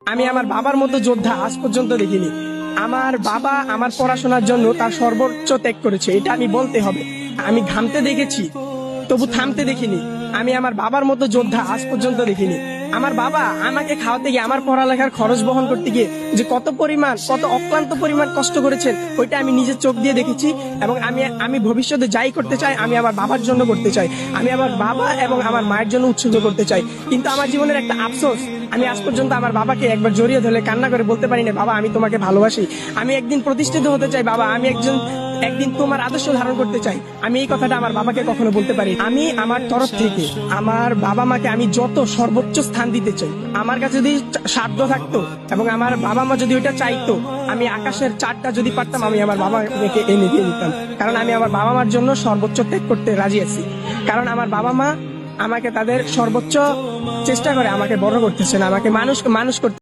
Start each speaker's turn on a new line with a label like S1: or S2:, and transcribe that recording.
S1: আমি আমার বাবার মতো যোদ্ধা আজ পর্যন্ত দেখিনি। আমার বাবা আমার পড়াশোনার জন্য তার সর্বোচ্চ ত্যাগ করেছে, এটা আমি বলতে হবে। আমি ঘামতে দেখেছি, তবু থামতে দেখিনি। আমি আমার বাবার মতো যোদ্ধা আজ পর্যন্ত দেখিনি। আমার বাবা আমাকে খাওয়াতে গিয়ে, আমার পড়ালেখার খরচ বহন করতে গিয়ে যে কত অক্লান্ত পরিমাণ কষ্ট করেছেন, ওইটা আমি নিজের চোখ দিয়ে দেখেছি। এবং আমি ভবিষ্যতে যাই করতে চাই, আমি আমার বাবার জন্য করতে চাই। আমি আমার বাবা এবং আমার মায়ের জন্য উৎসর্গ করতে চাই। কিন্তু আমার জীবনের একটা আফসোস, আমি আজ পর্যন্ত আমার বাবাকে একবার জড়িয়ে ধরে কান্না করে বলতে পারি না, বাবা আমি তোমাকে ভালোবাসি, আমি একদিন প্রতিষ্ঠিত হতে চাই, বাবা আমি একদিন তোমার আদর্শ ধারণ করতে চাই। আমি এই কথাটা আমার বাবাকে কখনো বলতে পারি। আমি আমার তরফ থেকে আমার বাবা মাকে আমি যত সর্বোচ্চ স্থান দিতে চাই। আমার কাছে যদি সাধ্য থাকতো এবং আমার বাবা মা যদি ওইটা চাইতো, আমি আকাশের চারটা যদি পারতাম, আমি আমার বাবা মাকে এনে দিয়ে দিতাম। কারণ আমি আমার বাবা মার জন্য সর্বোচ্চ ত্যাগ করতে রাজি আছি। কারণ আমার বাবা মা আমাকে তাদের সর্বোচ্চ চেষ্টা করে আমাকে বড় করতেছেন, আমাকে মানুষ করতে